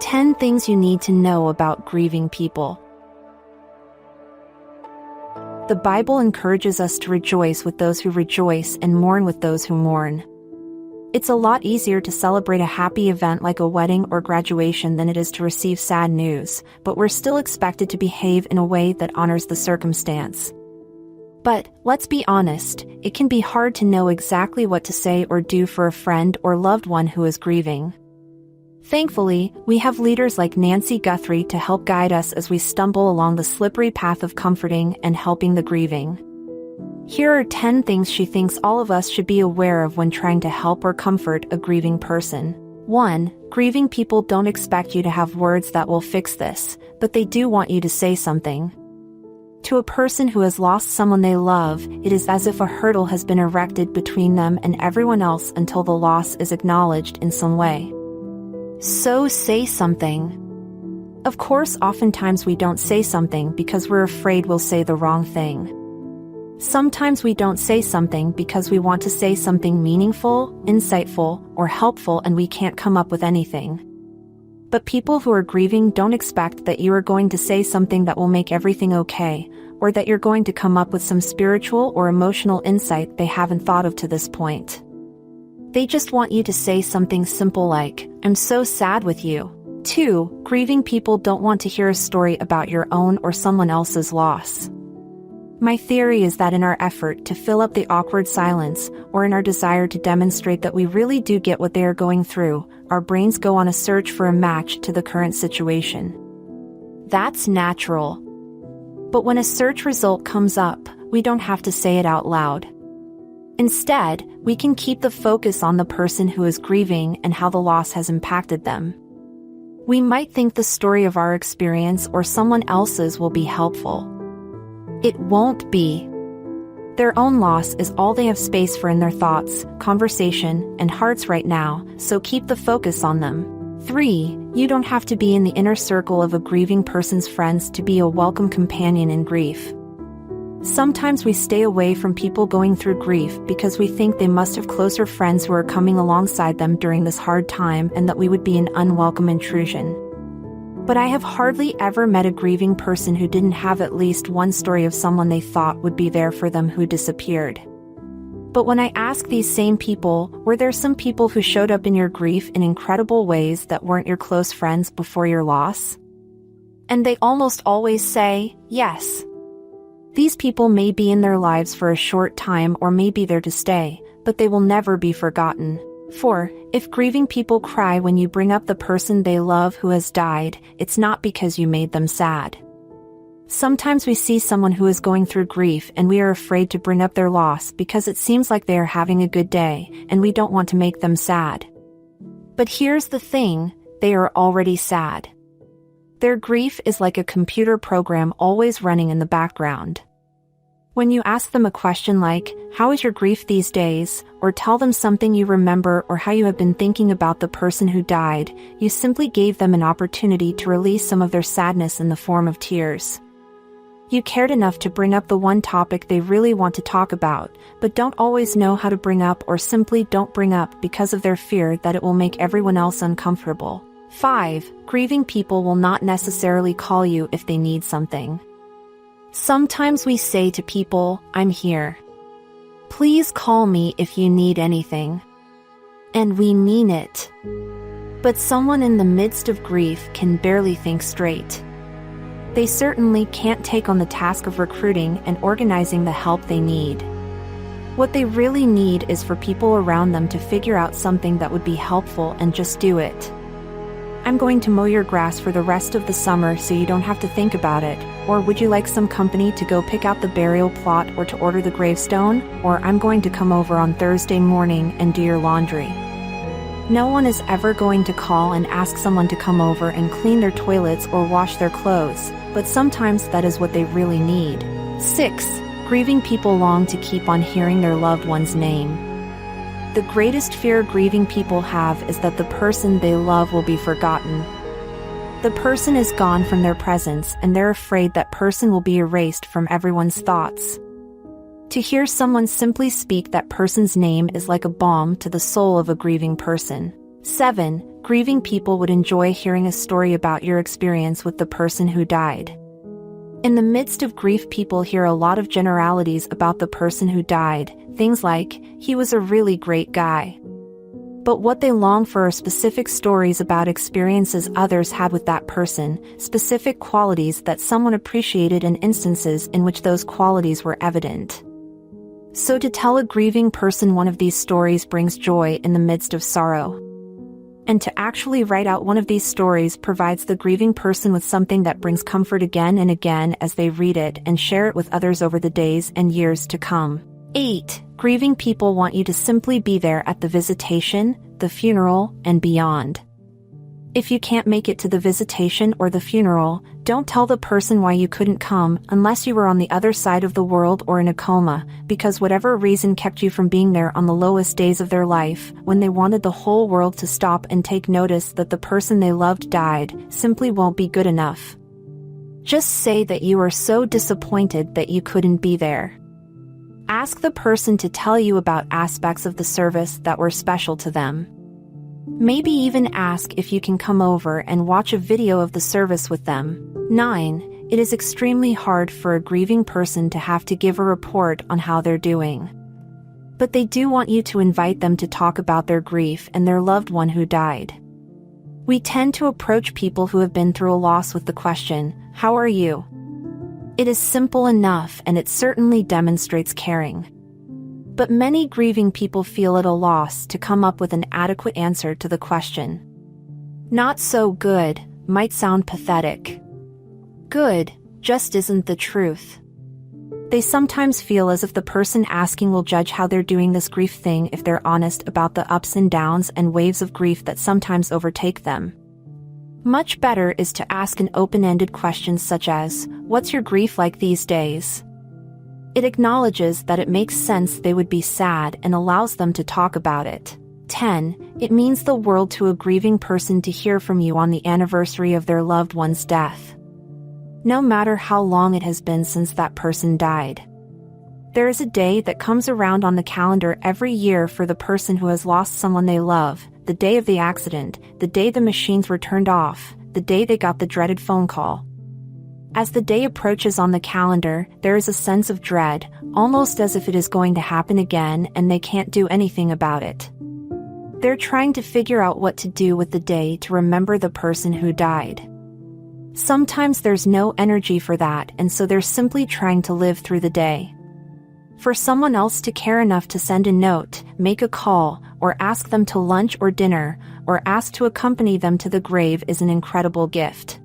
10 things you need to know about grieving people. The Bible encourages us to rejoice with those who rejoice and mourn with those who mourn. It's a lot easier to celebrate a happy event like a wedding or graduation than it is to receive sad news, but we're still expected to behave in a way that honors the circumstance. But, let's be honest, it can be hard to know exactly what to say or do for a friend or loved one who is grieving. Thankfully, we have leaders like Nancy Guthrie to help guide us as we stumble along the slippery path of comforting and helping the grieving. Here are 10 things she thinks all of us should be aware of when trying to help or comfort a grieving person. 1. Grieving people don't expect you to have words that will fix this, but they do want you to say something. To a person who has lost someone they love, it is as if a hurdle has been erected between them and everyone else until the loss is acknowledged in some way. So say something. Of course, oftentimes we don't say something because we're afraid we'll say the wrong thing. Sometimes we don't say something because we want to say something meaningful, insightful, or helpful and we can't come up with anything. But people who are grieving don't expect that you are going to say something that will make everything okay, or that you're going to come up with some spiritual or emotional insight they haven't thought of to this point. They just want you to say something simple like, "I'm so sad with you." 2. Grieving people don't want to hear a story about your own or someone else's loss. My theory is that in our effort to fill up the awkward silence, or in our desire to demonstrate that we really do get what they are going through, our brains go on a search for a match to the current situation. That's natural. But when a search result comes up, we don't have to say it out loud. Instead, we can keep the focus on the person who is grieving and how the loss has impacted them. We might think the story of our experience or someone else's will be helpful. It won't be. Their own loss is all they have space for in their thoughts, conversation, and hearts right now, so keep the focus on them. 3. You don't have to be in the inner circle of a grieving person's friends to be a welcome companion in grief. Sometimes we stay away from people going through grief because we think they must have closer friends who are coming alongside them during this hard time and that we would be an unwelcome intrusion. But I have hardly ever met a grieving person who didn't have at least one story of someone they thought would be there for them who disappeared. But when I ask these same people, were there some people who showed up in your grief in incredible ways that weren't your close friends before your loss? And they almost always say, yes. These people may be in their lives for a short time or may be there to stay, but they will never be forgotten. 4. If grieving people cry when you bring up the person they love who has died, it's not because you made them sad. Sometimes we see someone who is going through grief and we are afraid to bring up their loss because it seems like they are having a good day, and we don't want to make them sad. But here's the thing, they are already sad. Their grief is like a computer program always running in the background. When you ask them a question like, "How is your grief these days?" or tell them something you remember or how you have been thinking about the person who died, you simply gave them an opportunity to release some of their sadness in the form of tears. You cared enough to bring up the one topic they really want to talk about, but don't always know how to bring up or simply don't bring up because of their fear that it will make everyone else uncomfortable. 5. Grieving people will not necessarily call you if they need something. Sometimes we say to people, "I'm here. Please call me if you need anything." And we mean it. But someone in the midst of grief can barely think straight. They certainly can't take on the task of recruiting and organizing the help they need. What they really need is for people around them to figure out something that would be helpful and just do it. "I'm going to mow your grass for the rest of the summer so you don't have to think about it," or "Would you like some company to go pick out the burial plot or to order the gravestone?" or "I'm going to come over on Thursday morning and do your laundry." No one is ever going to call and ask someone to come over and clean their toilets or wash their clothes, but sometimes that is what they really need. 6. Grieving people long to keep on hearing their loved one's name. The greatest fear grieving people have is that the person they love will be forgotten. The person is gone from their presence and they're afraid that person will be erased from everyone's thoughts. To hear someone simply speak that person's name is like a balm to the soul of a grieving person. 7. grieving people would enjoy hearing a story about your experience with the person who died. In the midst of grief, people hear a lot of generalities about the person who died, things like, "He was a really great guy." But what they long for are specific stories about experiences others had with that person, specific qualities that someone appreciated and instances in which those qualities were evident. So to tell a grieving person one of these stories brings joy in the midst of sorrow. And to actually write out one of these stories provides the grieving person with something that brings comfort again and again as they read it and share it with others over the days and years to come. 8. Grieving people want you to simply be there at the visitation, the funeral, and beyond. If you can't make it to the visitation or the funeral, don't tell the person why you couldn't come unless you were on the other side of the world or in a coma, because whatever reason kept you from being there on the lowest days of their life, when they wanted the whole world to stop and take notice that the person they loved died, simply won't be good enough. Just say that you are so disappointed that you couldn't be there. Ask the person to tell you about aspects of the service that were special to them. Maybe even ask if you can come over and watch a video of the service with them. 9. It is extremely hard for a grieving person to have to give a report on how they're doing. But they do want you to invite them to talk about their grief and their loved one who died. We tend to approach people who have been through a loss with the question, "How are you?" It is simple enough and it certainly demonstrates caring. But many grieving people feel at a loss to come up with an adequate answer to the question. Not so good might sound pathetic. Good just isn't the truth. They sometimes feel as if the person asking will judge how they're doing this grief thing if they're honest about the ups and downs and waves of grief that sometimes overtake them. Much better is to ask an open-ended question such as, "What's your grief like these days?" It acknowledges that it makes sense they would be sad and allows them to talk about it. 10. It means the world to a grieving person to hear from you on the anniversary of their loved one's death. No matter how long it has been since that person died. There is a day that comes around on the calendar every year for the person who has lost someone they love, the day of the accident, the day the machines were turned off, the day they got the dreaded phone call. As the day approaches on the calendar, there is a sense of dread, almost as if it is going to happen again and they can't do anything about it. They're trying to figure out what to do with the day to remember the person who died. Sometimes there's no energy for that, and so they're simply trying to live through the day. For someone else to care enough to send a note, make a call, or ask them to lunch or dinner, or ask to accompany them to the grave is an incredible gift.